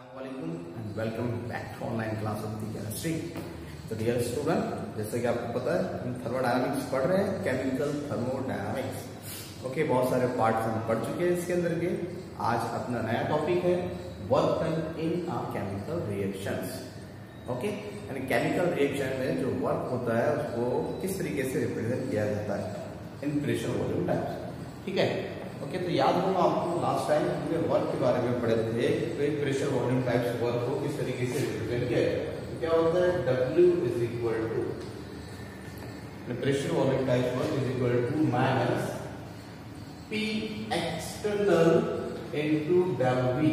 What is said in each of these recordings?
Assalamualaikum and welcome back to online class of the chemistry. तो dear student, जैसे कि आपको पता है हम थर्मोडायनामिक्स पढ़ रहे हैं, केमिकल थर्मोडायनामिक्स। ओके, बहुत सारे पार्ट्स हम पढ़ चुके हैं इसके अंदर के। आज अपना नया टॉपिक है work done in a chemical reactions. Okay, यानी केमिकल रिएक्शन में जो वर्क होता है उसको किस तरीके से रिप्रेजेंट किया जाता है इन प्रेशर वॉल्यूम टाइप्स। ठीक है, ओके, तो याद होगा आपको लास्ट टाइम हमने वर्क के बारे में पढ़े थे, तो एक प्रेशर वॉल्यूम टाइप्स वर्क को किस तरीके से रिप्रेजेंट किया जाता है। तो क्या होता है, W is equal to pressure volume types work is equal to minus P external into W।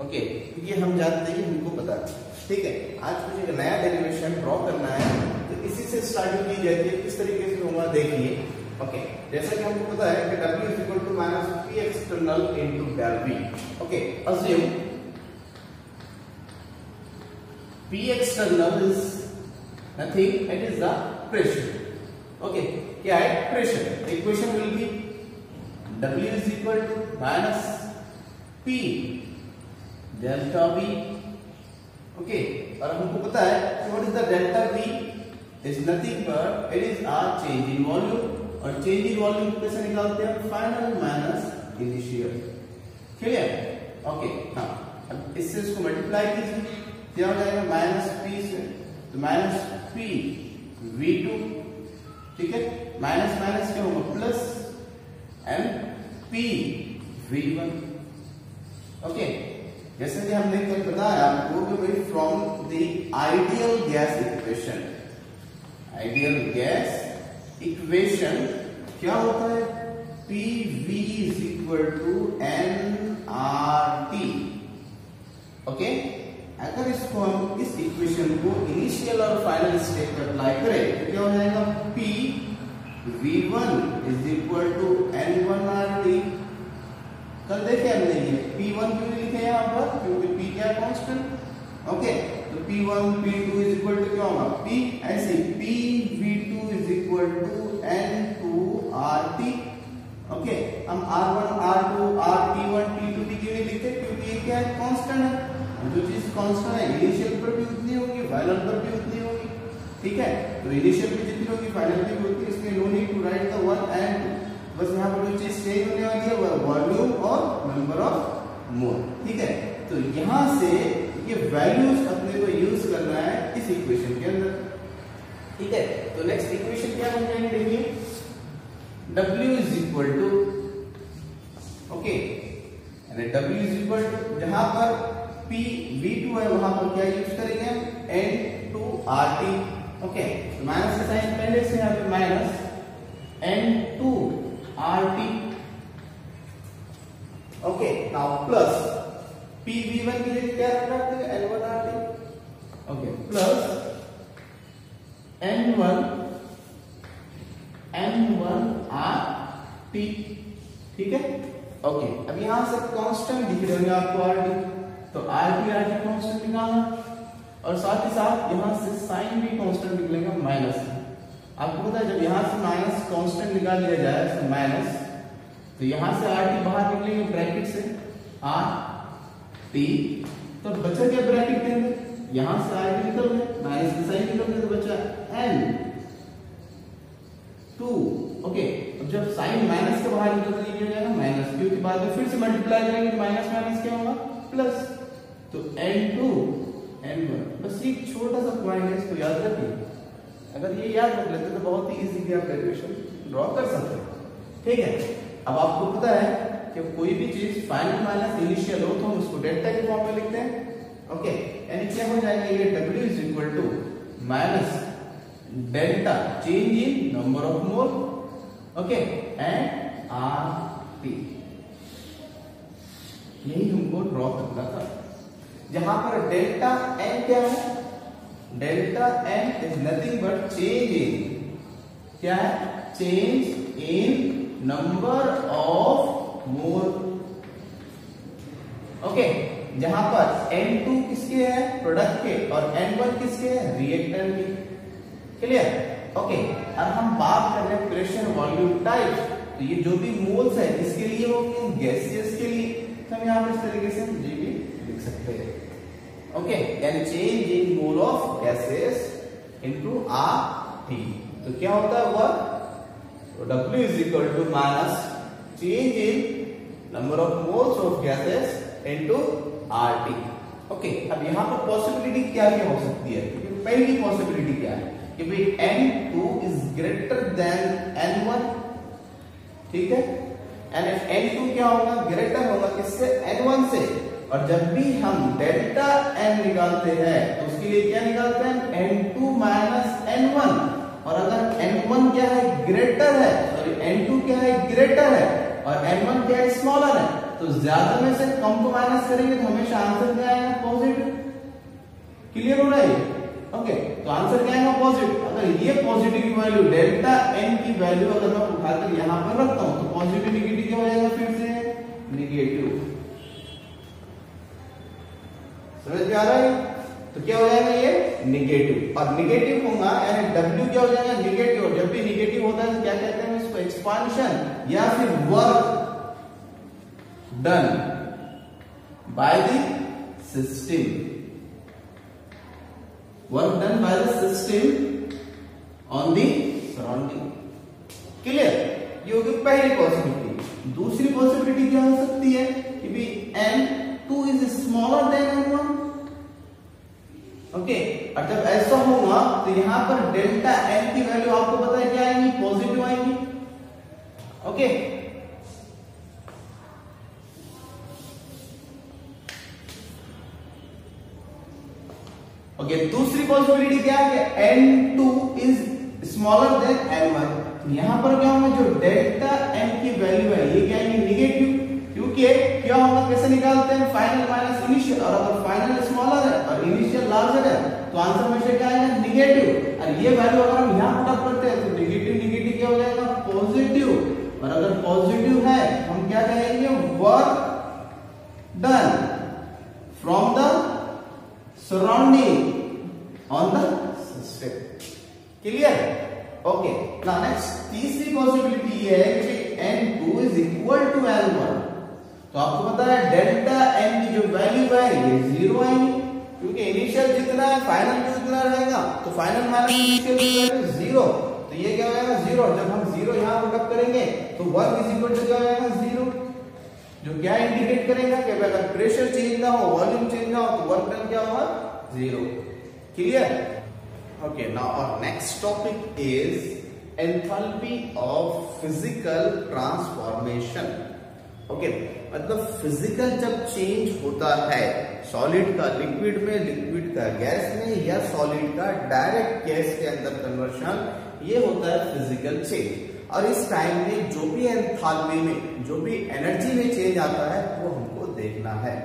Okay, ये हम जानते हैं, हमको पता है। ठीक है, आज मुझे एक नया डेरिवेशन ड्रॉ करना है, तो इसी से स्टार्टिंग की जाती है। किस तरीके से होगा देखिए। ओके, जैसा कि हमको पता है कि W is equal to minus P external into W। Okay, assume P external is nothing, it is the pressure. Okay, क्या है pressure? Equation will be W is equal to minus P delta V. Okay, और हमको पता है कि what is the delta V is nothing but it is a change in volume, और change in volume कैसे निकालते हैं, final minus initial। Clear? Okay, हाँ, अब इससे इसको मल्टीप्लाई कीजिए, क्या हो जाएगा माइनस पी से, तो माइनस पी V2। ठीक है, माइनस माइनस क्या होगा plus and P V1। Okay, जैसे कि हमने कल बताया आपको कि भाई from the ideal gas equation, ideal gas equation क्या होता है, PV is equal to nRT। Okay, अगर इसको हम इस इक्वेशन को इनिशियल और फाइनल स्टेट पर अप्लाई करें तो क्या हो जाएगा, P V1 is equal to N1RT। कल देखे हमने ये P1 क्यों लिखे यहाँ पर, क्योंकि P क्या है कांस्टेंट। ओके, तो P1 P2 is equal to क्या होगा P, ऐसे P V2 is equal to N2RT। Okay, हम R1 R2 T1 T2 भी क्यों नहीं लिखते, क्योंकि ये क्या है कांस्टेंट है। जो चीज कांस्टेंट है इनिशियल पर भी उतनी होगी, फाइनल पर भी उतनी होगी। ठीक है, तो इनिशियल भी जितनी होगी फाइनल भी उतनी, इसमें no need to write the one and two. बस यहाँ पर जो चीज चेंज होने वाली है वो वॉल्यूम और नंबर ऑफ मोल। ठीक है, तो यहाँ से ये वैल्यूज अपने को यूज करना है इस इक्वेशन के अंदर। ठीक है, तो नेक्स्ट इक्वेशन क्या बन जाएगी, देखिए W is equal to, okay, W is equal to जहां पर P V2 है वहां पर क्या यूज करेंगे, N2RT। ओके, तो माइनस का साइन पहले से यहाँ पे minus N2RT। Okay, now plus P V1 की जगह क्या रखते हैं, N1RT। Okay, plus N1RT। ठीक है, ओके, अब यहां से कांस्टेंट दिख रहे होंगे आपको RT, तो RT कांस्टेंट निकालना, और साथ ही साथ यहां से साइन भी कांस्टेंट निकलेगा माइनस। आपको पता है जब यहां से माइनस कांस्टेंट निकाल लिया जाए तो माइनस, तो यहां से RT बाहर निकलेंगे ब्रैकेट से RT, तो बचा क्या ब्रैकेट के अंदर, यहां से RT निकल गए, माइनस का साइन निकल गया, तो बचा N2। ओके, अब जब साइन माइनस के बाहर निकल तो ये हो जाएगा माइनस, क्योंकि बाद में फिर से मल्टीप्लाई करेंगे माइनस माइनस क्या होगा प्लस, तो N2 N1। बस ये छोटा सा पॉइंट है, इसको याद रखिए। अगर ये याद रख लेते तो बहुत ही इजीली आप डेरिवेशन ड्रॉ कर सकते हैं। ठीक है, अब आपको पता है कि कोई भी चीज फाइनल माइनस इनिशियल हो तो हम उसको डेल्टा के फॉर्म में लिखते हैं। ओके, यानी क्या हो जाएगा, ये W is equal to minus delta change in number of mole, okay, and RT। यही हमको ड्रॉ करना था, जहां पर डेल्टा N क्या है, delta N is nothing but change in, क्या है, change in number of mole. Okay, जहां पर N2 किसके है, प्रोडक्ट के, और N1 किसके है, रिएक्टेंट के। क्लियर? ओके, अब हम बात कर रहे हैं प्रेशर वॉल्यूम टाइप, तो ये जो भी मोल्स है किसके लिए होंगे, गैसियस के लिए। तो हम यहाँ पर इस तरीके से लिख सकते हैं। ओके, यानी change in mole of gases into RT। तो क्या होता है work? W is equal to minus change in number of moles of gases into RT। Okay, अब यहाँ पर पॉसिबिलिटी क्या क्या हो सकती है? पहली पॉसिबिलिटी क्या है कि भाई N2 is greater then N1, ठीक है। एंड N2 क्या होगा? ग्रेटर होगा किससे? N1 से। और जब भी हम डेल्टा N निकालते हैं तो उसके लिए क्या निकालते हैं? N2 minus N1। और अगर N1 क्या है? ग्रेटर है, सॉरी N2 क्या है? ग्रेटर है और N1 क्या है? स्मॉलर है। तो ज्यादा में से कम को माइनस करेंगे तो हमेशा आंसर क्या आएगा? पॉजिटिव। क्लियर हो रहा है? ओके, तो आंसर क्या आएगा? पॉजिटिव। अगर ये पॉजिटिव की वैल्यू डेल्टा N की वैल्यू अगर मैं उठाकर यहां पर रखता हूं तो पॉजिटिव निगेटिव क्या हो जाएगा? फिर से निगेटिव। समझ में आ रहा है? तो क्या हो जाएगा? ये निगेटिव। और निगेटिव होगा यानी W क्या हो जाएगा? निगेटिव। और जब भी निगेटिव होता है तो क्या कहते हैं इसको? एक्सपांशन या फिर work done by the system. Work done by the system on the surrounding. Clear? ये होगी पहली पॉसिबिलिटी। दूसरी पॉसिबिलिटी क्या हो सकती है कि भी N2 is smaller than N1। Okay, और जब ऐसा होगा तो यहां पर डेल्टा N की वैल्यू आपको पता है क्या आएगी? पॉजिटिव आएगी। ओके, ओके, दूसरी पॉसिबिलिटी क्या है कि N2 is smaller than N1। यहां पर क्या होगा? जो डेल्टा N की वैल्यू है ये क्या है? निगेटिव। क्योंकि क्या होगा? कैसे निकालते हैं? Final minus initial. और अगर फाइनल स्मॉलर है और इनिशियल लार्जर है तो आंसर हमेशा क्या आएगा? निगेटिव। और ये वैल्यू अगर हम यहां पुट अप करते हैं तो निगेटिव निगेटिव क्या हो जाएगा? पॉजिटिव। और अगर पॉजिटिव है हम क्या कहेंगे? Work done from the surrounding on the system. Clear? Okay, now next तीसरी पॉसिबिलिटी ये है कि N2 is equal to N1। तो आपको पता है डेल्टा N की जो वैल्यू है ये 0 आएगी क्योंकि इनिशियल जितना है फाइनल भी उतना रहेगा। तो फाइनल माइनस इनिशियल की वैल्यू 0, तो ये क्या हो जाएगा? 0। जब हम 0 यहां पुट अप करेंगे तो वर्क इज इक्वल टू क्या हो जाएगा? 0, जो क्या इंडिकेट करेगा कि अगर प्रेशर चेंज ना हो, वॉल्यूम चेंज ना हो तो वर्क डन क्या होगा? 0। Clear? Okay, now our next topic is enthalpy of physical transformation. Okay, मतलब फिजिकल जब चेंज होता है सॉलिड का लिक्विड में, लिक्विड का गैस में, या सॉलिड का डायरेक्ट गैस के अंदर कन्वर्शन, ये होता है फिजिकल चेंज। और इस टाइम में जो भी एंथैल्पी में, जो भी एनर्जी में चेंज आता है वो हमको देखना है।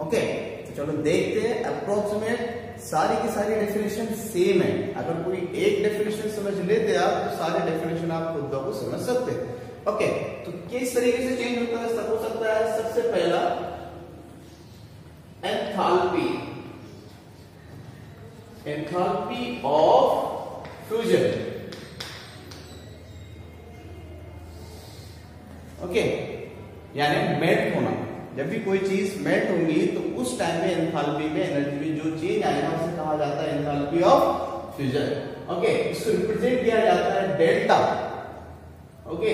ओके, तो चलो देखते हैं। अप्रोक्सीमेट सारी की सारी डेफिनेशन सेम है। अगर कोई एक डेफिनेशन समझ लेते आप तो सारे डेफिनेशन आप खुद को समझ सकते हैं। ओके, तो किस तरीके से चेंज होता है? सब हो सकता है। सबसे पहला enthalpy, enthalpy of fusion. Okay, यानी मेल्ट होना। जब भी कोई चीज मेल्ट होगी तो उस टाइम में एंथैल्पी में, एनर्जी में जो चेंज आएगा उसे कहा जाता है एंथैल्पी ऑफ फ्यूजन। ओके, इसको रिप्रेजेंट किया जाता है डेल्टा। ओके,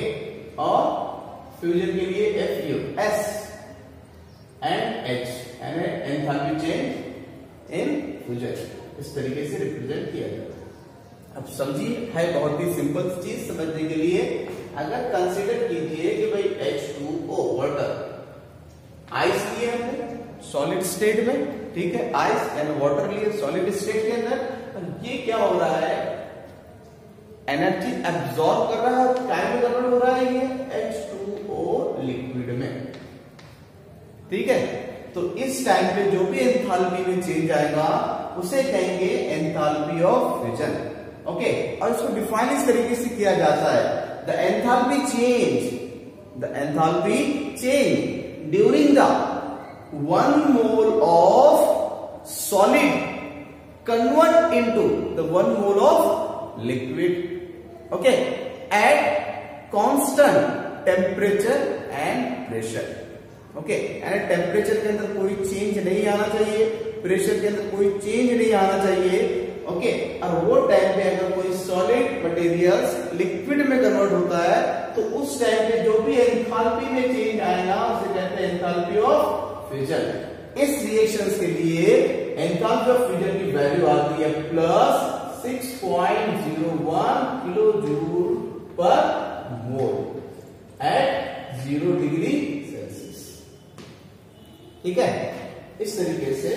और फ्यूजन के लिए FU, S एंड H, यानी एंथैल्पी चेंज इन फ्यूजन। इस तरीके से रिप्रेजेंट किया जाता है। अब समझिए, है बहुत ही सिंपल चीज समझने के लिए। अगर कंसीडर कीजिए कि भाई H2O वाटर, आइस लिए हमने सॉलिड स्टेट में, ठीक है, आइस एंड वाटर लिए सॉलिड स्टेट के अंदर, और ये क्या हो रहा है? एनर्जी एब्सॉर्ब कर रहा है, टाइम में कन्वर्ट हो रहा है ये H2O लिक्विड में, ठीक है। तो इस टाइम पे जो भी एंथैल्पी में चेंज आएगा उसे कहेंगे एंथैल्पी ऑफ फ्यूजन। ओके, और इसको डिफाइन इस तरीके से किया जाता है, the enthalpy change during the 1 mole of solid convert into the 1 mole of liquid, okay, at constant temperature and pressure. Okay, यानी टेम्परेचर के अंदर कोई चेंज नहीं आना चाहिए, प्रेशर के अंदर कोई चेंज नहीं आना चाहिए। ओके, और वो टाइम पे अगर कोई सॉलिड मटेरियल्स लिक्विड में कन्वर्ट होता है तो उस टाइम पे जो भी एंथैल्पी में चेंज आएगा उसे कहते हैं एंथैल्पी ऑफ फ्यूजन। इस रिएक्शंस के लिए एंथैल्पी ऑफ फ्यूजन की वैल्यू आती है प्लस 6.01 किलो जूल पर मोल एट 0 डिग्री सेल्सियस। ठीक है, इस तरीके से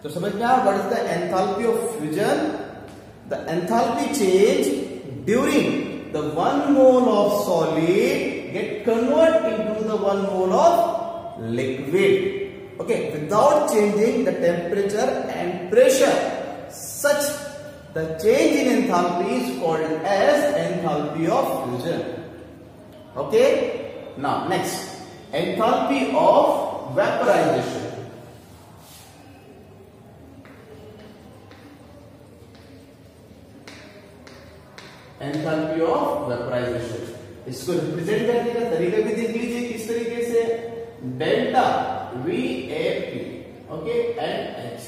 तो समझ में आया what is the enthalpy of fusion. The enthalpy change during the 1 mole of solid gate convert into the 1 mole of liquid, okay, without changing the temperature and pressure. Such the change in enthalpy is called as enthalpy of fusion. Okay, now next, enthalpy of vaporization. Enthalpy of vaporization, इसको represent करने का तरीका भी देख लीजिए किस तरीके से, delta VAP, okay, and H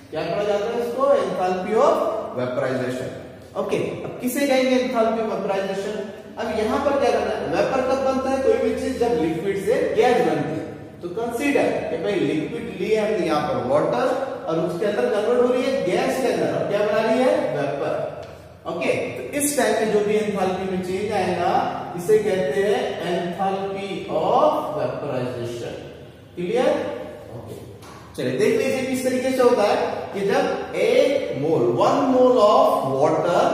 क्या कहा जाता है इसको, एंथैल्पी ऑफ वेपराइजेशन। ओके, अब किसे कहेंगे एंथैल्पी ऑफ वेपराइजेशन। अब यहां पर क्या करना है, वेपर कब बनता है कोई भी चीज, जब लिक्विड से गैस बनती है। तो कंसीडर कि भाई लिक्विड लिए हमने यहां पर वाटर और उसके अंदर कन्वर्ट हो रही है गैस के अंदर, और क्या बना रही है, वेपर। ओके, तो इस टाइम में जो भी एंथैल्पी में चेंज आएगा इसे कहते हैं enthalpy of vaporisation. Clear? Okay, चलिए देख लीजिए किस तरीके से होता है कि जब एक मोल 1 मोल ऑफ वाटर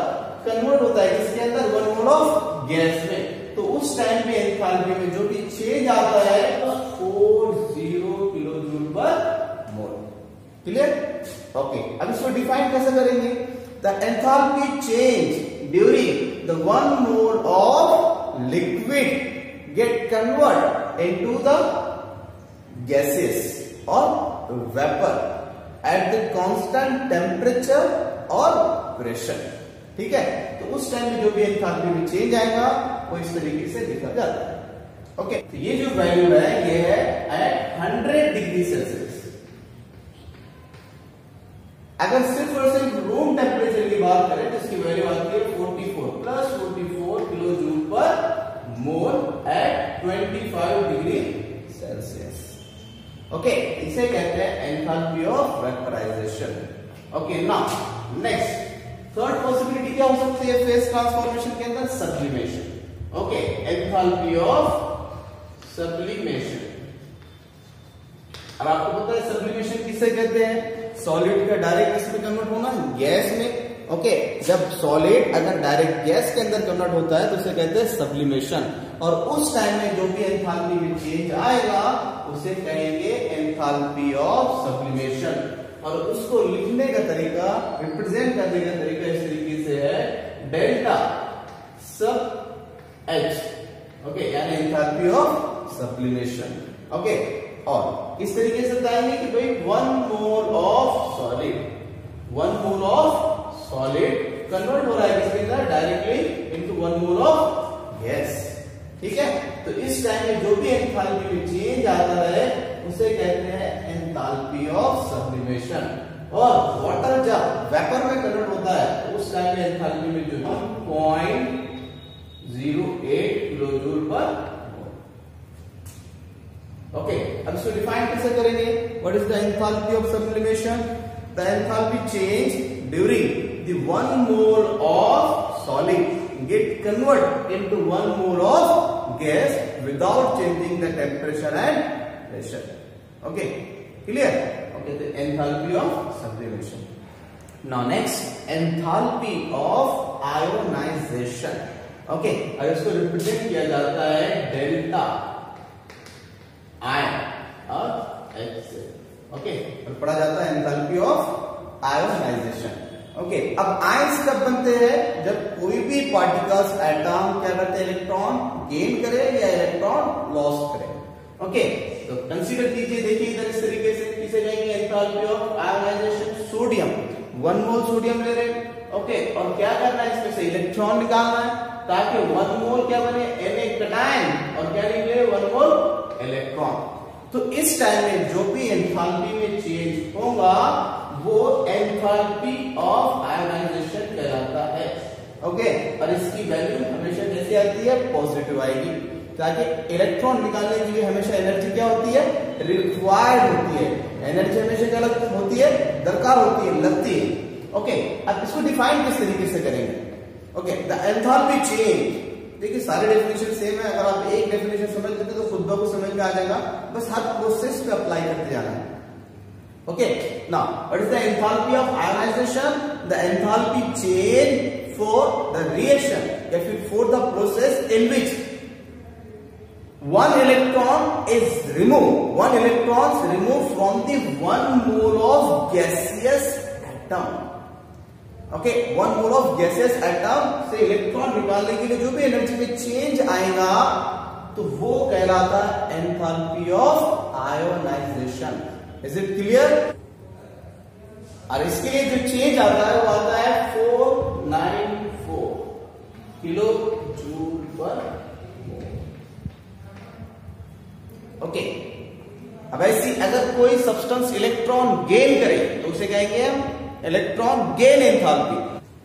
कन्वर्ट होता है किसके अंदर, 1 मोल ऑफ गैस में, तो उस टाइम पे एंथैल्पी में जो भी चेंज आता है 40 किलो जूल पर मोल। क्लियर? ओके, अब इसको डिफाइन कैसे करेंगे, the enthalpy change during the 1 mole of liquid get convert into the gases और vapour at the constant temperature और प्रेशर। ठीक है, तो उस टाइम में जो भी एंथैल्पी में चेंज आएगा वो इस तरीके से लिखा जाता है। ओके, तो ये जो वैल्यू है ये है एट 100 डिग्री सेल्सियस। अगर सिर्फ और सिर्फ रूम टेम्परेचर की बात करें तो इसकी वैल्यू आती है 44 प्लस 44 किलो जूल पर mole at 25 degree Celsius. Okay, इसे कहते हैं enthalpy of vaporisation. Okay, now next third possibility क्या हो सकती है फेज ट्रांसफॉर्मेशन के अंदर, sublimation. Okay, enthalpy of sublimation. अब आपको पता है सब्लिमेशन किसे कहते हैं, सॉलिड का डायरेक्ट किसमें कन्वर्ट होना, गैस में। ओके, जब सॉलिड अगर डायरेक्ट गैस के अंदर कन्वर्ट होता है तो उसे कहते हैं सब्लिमेशन, और उस टाइम में जो भी एंथैल्पी में चेंज आएगा उसे कहेंगे एंथैल्पी ऑफ सब्लिमेशन। और उसको लिखने का तरीका, रिप्रेजेंट करने का तरीका इस तरीके से है डेल्टा सब H, ओके, यानी एंथैल्पी ऑफ सब्लिमेशन। ओके, और इस तरीके से बताएंगे कि भाई 1 mole of solid, 1 mole of solid convert हो रहा है किसके अंदर, directly into 1 mole of gas. ठीक है, तो इस टाइम में जो भी एंथैल्पी में चेंज आता है उसे कहते हैं एंथैल्पी ऑफ सब्लिमेशन। और वाटर जब वेपर में कन्वर्ट होता है तो उस टाइम में एंथैल्पी में जो 1.08 किलो जूल पर। ओके, अब इसको डिफाइन कैसे करेंगे, what is the enthalpy of sublimation, the enthalpy change during the 1 mole of solid get convert into 1 mole of gas without changing the temperature and pressure. Okay, clear? Okay, the enthalpy of sublimation. Now next, enthalpy of ionization. Okay, और इसको represent किया जाता है delta I और H से। Okay, और पढ़ा जाता है एंथैल्पी ऑफ आयोनाइजेशन। ओके, अब आयंस कब बनते हैं, जब कोई भी पार्टिकल्स एटम क्या करते हैं, इलेक्ट्रॉन गेन करे या इलेक्ट्रॉन लॉस करे। ओके, तो कंसीडर कीजिए, देखिए इधर इस तरीके से किसे कहेंगे enthalpy of ionisation, sodium 1 mole sodium ले रहे हैं। ओके, और क्या करना है, इसमें से इलेक्ट्रॉन निकालना है ताकि 1 मोल क्या बने, Na कैटायन, और क्या निकले 1 मोल इलेक्ट्रॉन। तो इस टाइम में जो भी एंथैल्पी में चेंज होगा वो एंथैल्पी ऑफ आयोनाइजेशन कहलाता है। ओके, और इसकी वैल्यू हमेशा कैसे आती है? पॉजिटिव आएगी। ताकि इलेक्ट्रॉन निकालने के लिए हमेशा एनर्जी क्या होती है? रिक्वायर्ड होती है। एनर्जी हमेशा क्या होती है? दरकार होती है, लगती है। ओके, अब इसको डिफाइन किस तरीके से करेंगे? Okay, the enthalpy change. देखिए सारे डेफिनेशन सेम है, अगर आप एक डेफिनेशन समझ लेते तो खुद ब खुद समझ में आ जाएगा, बस हर प्रोसेस पे अप्लाई करते जाना है। Okay, now what is the enthalpy of ionisation? The enthalpy change for the reaction, if it for the process in which one electron is removed from the 1 mole of gaseous atom. Okay, 1 mole of gaseous atom से electron निकालने के लिए जो भी energy में change आएगा तो वो कहलाता है enthalpy of ionisation. Is it clear? और इसके लिए जो चेंज आता है वो आता है 494 किलो जूल पर मोल। ओके, अब ऐसी अगर कोई सब्सटेंस इलेक्ट्रॉन गेन करे तो उसे कहेंगे हम इलेक्ट्रॉन गेन एंथैल्पी।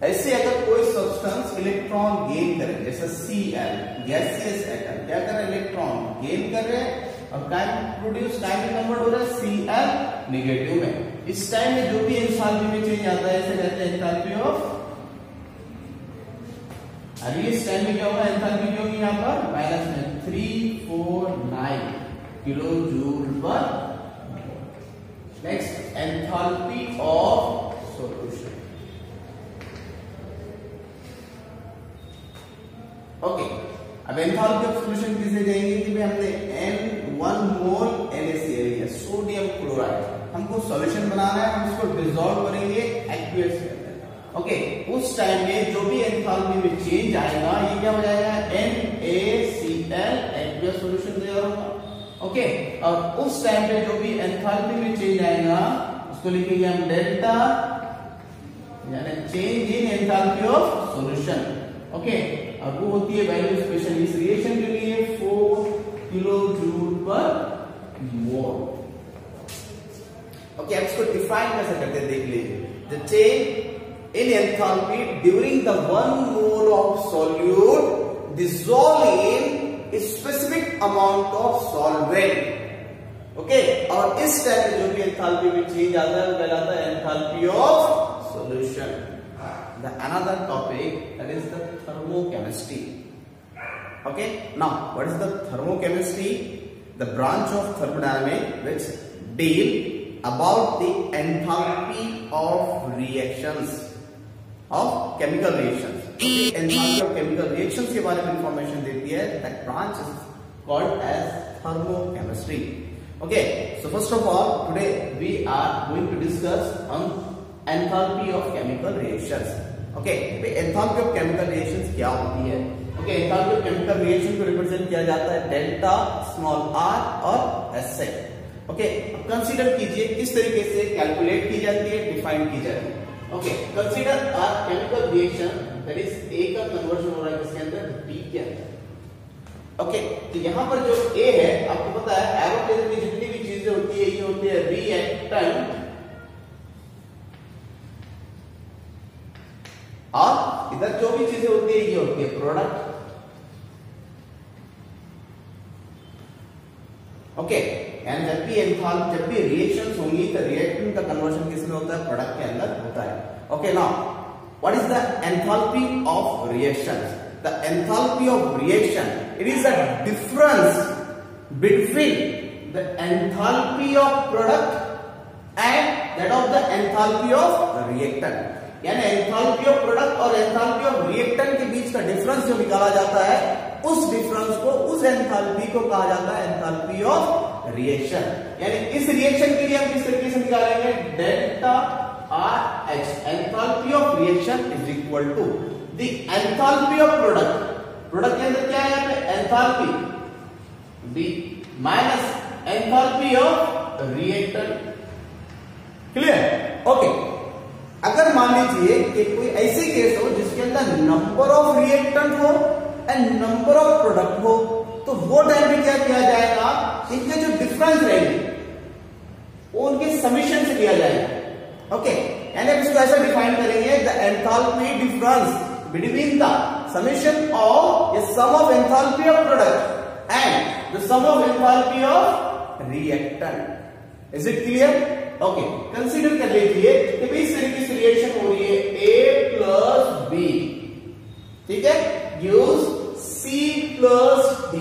ऐसे अगर कोई सब्सटेंस इलेक्ट्रॉन गेन करे, जैसे Cl गैसियस एटम क्या कर रहे हैं? इलेक्ट्रॉन गेन कर रहे हैं और टाइम प्रोड्यूस टाइम में कन्वर्ट हो रहा है Cl नेगेटिव में। इस टाइम में जो भी एंथैल्पी में चेंज आता है इसे कहते हैं एंथैल्पी ऑफ। अभी इस टाइम में क्या होगा? एंथैल्पी क्या होगी? यहाँ पर माइनस में 349 किलो जूल पर। Next, enthalpy of solution. Okay, अब एंथैल्पी ऑफ सॉल्यूशन किसे कहेंगे कि भाई हमने N1 मोल NaCl लिया, सोडियम क्लोराइड, हमको सॉल्यूशन बनाना है, हम इसको डिसॉल्व करेंगे एक्वियस के अंदर। ओके, उस टाइम में जो भी एंथैल्पी में चेंज आएगा ये क्या हो जाएगा? NaCl एक्वियस सॉल्यूशन तैयार होगा। ओके, और उस टाइम पे जो भी एंथैल्पी में चेंज आएगा उसको लिखेंगे हम डेल्टा, यानी change in enthalpy of solution. Okay, अब वो होती है वैल्यू स्पेशल इस रिएक्शन के लिए 4 किलो जूल पर मोल। ओके, अब इसको डिफाइन कैसे करते हैं देख लीजिए। The change in enthalpy during the 1 mole of solute dissolve in specific amount of solvent. Okay, और इस टाइप में जो भी एंथैल्पी में चेंज आता है वो कहलाता है enthalpy of solution. The another topic, that is the thermochemistry. Okay, now what is the thermochemistry? The branch of thermodynamics which deal about the enthalpy of reactions, of chemical reactions. Enthalpy of chemical reactions के बारे में information देती है। That branch is called as thermochemistry. Okay, so first of all, today we are going to discuss on enthalpy of chemical reactions. Okay, enthalpy of chemical reactions क्या होती है? Okay, enthalpy of chemical reaction को represent किया जाता है delta, small r और s से। Okay, अब कंसीडर कीजिए किस तरीके से कैलकुलेट की जाती है, डिफाइन की जाती है। Okay, consider a chemical reaction, that is A का कन्वर्जन हो रहा है किसके अंदर? B के अंदर। ओके, तो यहाँ पर जो A है आपको पता है एरोप्लेन में जितनी भी चीजें होती है ये होती है रिएक्टेंट, और इधर जो भी चीजें होती है ये होती है प्रोडक्ट। ओके, एंड जब भी रिएक्शंस होंगी तो रिएक्टेंट का कन्वर्जन किसमें होता है? प्रोडक्ट के अंदर होता है। Okay, now what is the enthalpy of reactions? The enthalpy of reaction, it is the difference between the enthalpy of product and that of the enthalpy of reactant. यानी enthalpy of product और enthalpy of reactant के बीच का difference जो निकाला जाता है उस difference को, उस एंथैल्पी को कहा जाता है एंथैल्पी ऑफ रिएक्शन। यानी इस रिएक्शन के लिए हम किस तरीके से निकालेंगे? Delta RH, enthalpy of reaction is equal to the enthalpy of product. Product के अंदर क्या है? यहाँ पे enthalpy B minus enthalpy of reactant. Clear? Okay, अगर मान लीजिए कि कोई ऐसी केस हो जिसके अंदर नंबर ऑफ रिएक्टेंट हो एंड नंबर ऑफ प्रोडक्ट हो, तो वो टाइम पे क्या किया जाएगा, इनके जो डिफरेंस रहेंगे वो उनके समीशन से लिया जाएगा। ओके, यानी अब इसको ऐसा डिफाइन करेंगे, the enthalpy difference between the summation of sum of enthalpy of product and the sum of enthalpy of reactant. Is it clear? Okay, consider कर लीजिए कि भाई इस तरीके से रिएक्शन हो रही है A प्लस B, ठीक है, gives C plus D।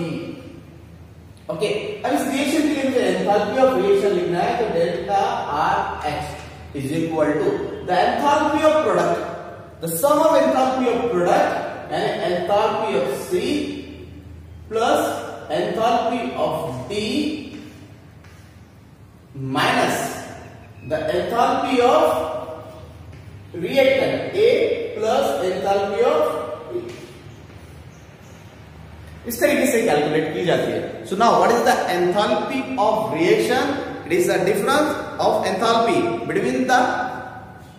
Okay, अब इस रिएक्शन के लिए मुझे एंथैल्पी ऑफ रिएक्शन लिखना है, तो delta RH is equal to the enthalpy of product, the sum of enthalpy of product and enthalpy of C plus enthalpy of D minus the enthalpy of reactant A plus enthalpy of B। इस तरीके से calculate की जाती है। So now what is the enthalpy of reaction? It is the difference of enthalpy between the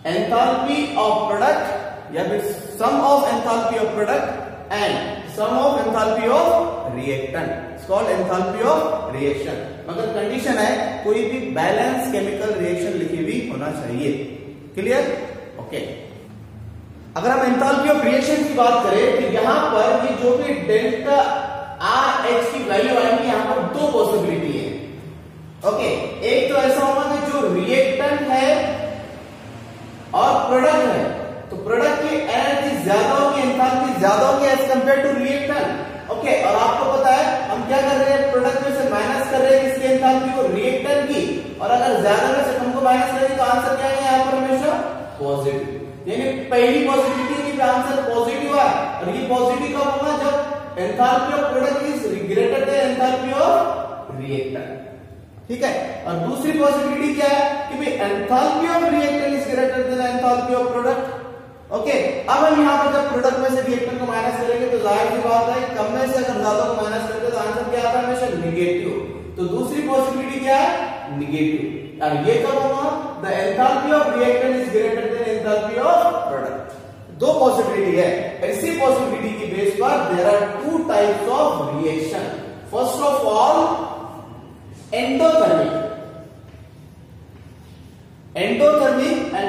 enthalpy of product या फिर sum of enthalpy of product and sum of enthalpy of reactant, it's called enthalpy of reaction. मगर condition है कोई भी balance chemical reaction लिखी हुई होना चाहिए। क्लियर? ओके, अगर हम एंथैल्पी ऑफ रिएक्शन की बात करें तो यहां पर ये जो भी डेल्टा RH की वैल्यू आएगी, यहां पर दो पॉसिबिलिटी है। ओके, एक तो ऐसा होगा कि जो रिएक्टेंट है और प्रोडक्ट है, तो प्रोडक्ट की एनर्जी ज्यादा होगी, एंथैल्पी ज्यादा होगी as compare to reactant. Okay, और आपको पता है हम क्या कर रहे हैं, प्रोडक्ट में से माइनस कर रहे हैं इसकी एंथैल्पी को रिएक्टेंट की, और अगर ज्यादा में से कम को माइनस करेंगे तो आंसर क्या है यहाँ पर हमेशा पॉजिटिव। यानी पहली पॉसिबिलिटी की आंसर पॉजिटिव है, और ये पॉजिटिव कब होगा, जब enthalpy of product is greater than enthalpy of reactant. ठीक है, और दूसरी पॉसिबिलिटी क्या है कि भाई enthalpy of reactant is greater than enthalpy of product. Okay, अब हम यहाँ पर जब प्रोडक्ट में से रिएक्टेंट को माइनस करेंगे तो जाहिर सी बात है कम में से अगर ज्यादा को माइनस करते तो आंसर क्या आता है, हमेशा निगेटिव। तो दूसरी पॉसिबिलिटी क्या है, निगेटिव। और ये कब होगा, the enthalpy of reactant is greater than enthalpy of product. दो पॉसिबिलिटी है, इसी पॉसिबिलिटी की बेस पर there are two types of reaction. First of all endothermic and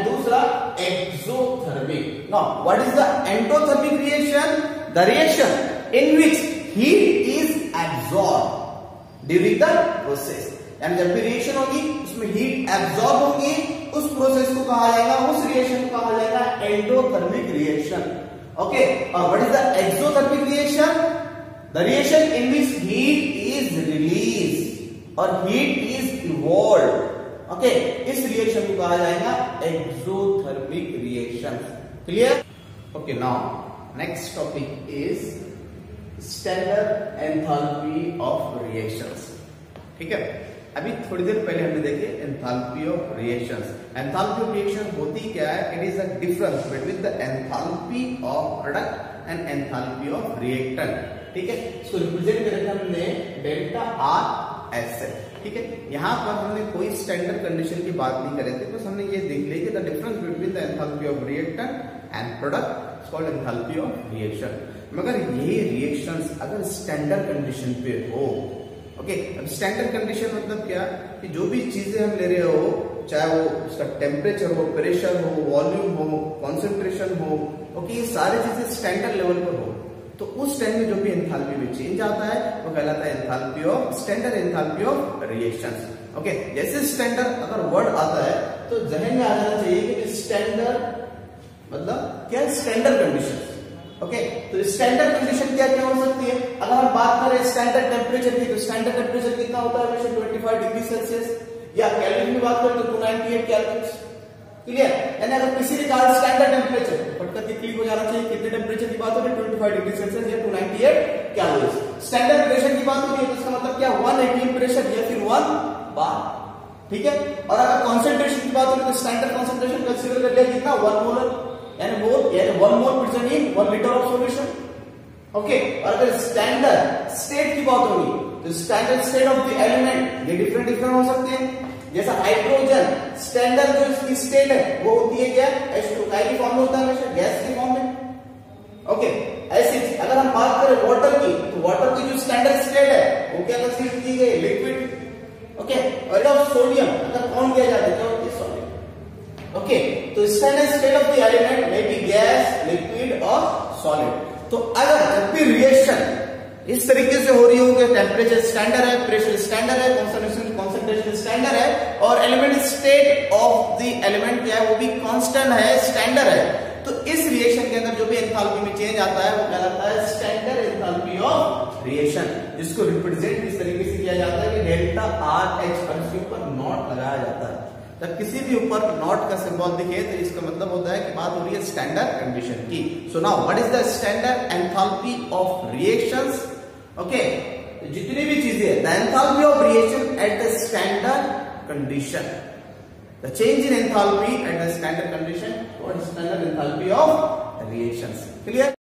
दूसरा exothermic. Now what is the endothermic reaction? The reaction in which heat is absorb during the process. यानी जब भी reaction होगी उसमें heat absorb होगी, उस process को कहा जाएगा, उस रिएक्शन को कहा जाएगा एंडोथर्मिक रिएक्शन। ओके, और what is the exothermic reaction? The reaction in which heat is release और हीट इज इवॉल्व। ओके, इस रिएक्शन को कहा जाएगा exothermic reaction. Clear? Okay, now next topic is standard enthalpy of reactions. ठीक है, अभी थोड़ी देर पहले हमने देखे enthalpy of reactions. Enthalpy of reaction होती क्या है? It is the difference between the enthalpy of product and enthalpy of reactant. ठीक है, इसको रिप्रेजेंट करके हमने डेल्टा RH से। ठीक है, यहाँ पर हमने कोई स्टैंडर्ड कंडीशन की बात नहीं करे थे, बस हमने ये देख लिया कि the difference between the enthalpy of reactant and product is called enthalpy of reaction. मगर ये रिएक्शंस अगर स्टैंडर्ड कंडीशन पे हो, ओके, अब स्टैंडर्ड कंडीशन मतलब क्या कि जो भी चीजें हम ले रहे हो, चाहे वो उसका टेम्परेचर हो, प्रेशर हो, वॉल्यूम हो, कॉन्सेंट्रेशन हो, ओके, ये सारी चीजें स्टैंडर्ड लेवल पर हो, तो उस टाइम में जो भी एंथैल्पी में चेंज आता है वो कहलाता है enthalpy of standard enthalpy of reactions. Okay, जैसे स्टैंडर्ड अगर वर्ड आता है तो जहन में आ जाना चाहिए कि स्टैंडर्ड मतलब क्या है, स्टैंडर्ड कंडीशन। ओके, तो स्टैंडर्ड कंडीशन क्या क्या हो सकती है? अगर हम बात करें स्टैंडर्ड टेम्परेचर की, तो स्टैंडर्ड टेम्परेचर कितना होता है? हमेशा 25 डिग्री सेल्सियस, या केल्विन की बात करें तो 298 केल्विन। क्लियर? यानी अगर किसी ने कहा स्टैंडर्ड टेम्परेचर, फटकर क्लिक हो जाना चाहिए कितने टेम्परेचर की बात हो रही है, 25 डिग्री सेल्सियस या 298 केल्विन। स्टैंडर्ड प्रेशर की बात हो रही है तो इसका मतलब क्या, 1 atm प्रेशर या फिर 1 बार। ठीक है, और अगर कॉन्सेंट्रेशन की बात हो रही है तो स्टैंडर्ड कॉन्सेंट्रेशन कंसीडर कर लिया कितना, 1 मोलर, यानी 1 mole present in 1 litre of solution. Okay, और अगर स्टैंडर्ड स्टेट की बात होगी तो standard state of the element ये डिफरेंट हो सकते हैं। जैसा हाइड्रोजन स्टैंडर्ड जो इसकी स्टेट है वो होती है क्या, H2, काय की फॉर्म में होता है, हमेशा गैस की फॉर्म में। ओके, ऐसी अगर हम बात करें वाटर की, तो वाटर की जो स्टैंडर्ड स्टेट है वो क्या कंसीडर की गई, लिक्विड। ओके, और ऑफ सोडियम अगर कौन किया जाता है क्या होती है, सॉलिड। ओके, तो standard state of the element may be gas, liquid और सॉलिड। तो अगर जब भी रिएक्शन इस तरीके से हो रही हो कि टेम्परेचर स्टैंडर्ड है, प्रेशर स्टैंडर्ड है, कंसंट्रेशन स्टैंडर्ड है और element state of the element क्या है वो भी कांस्टेंट है, स्टैंडर्ड है, तो इस रिएक्शन के अंदर जो भी एंथैल्पी में चेंज आता है वो कहलाता है स्टैंडर्ड एंथैल्पी ऑफ रिएक्शन, जिसको रिप्रेजेंट इस तरीके से किया जाता है कि डेल्टा आर एच पर इसके ऊपर नॉट लगाया जाता है। जब किसी भी ऊपर नॉट का सिंबल दिखे तो इसका मतलब होता है कि बात हो रही है स्टैंडर्ड कंडीशन की। So now what is the standard enthalpy of reactions? Okay, जितनी भी चीजें है, the enthalpy of reaction at the standard condition, the change in enthalpy at the standard condition और standard enthalpy of reactions. Clear?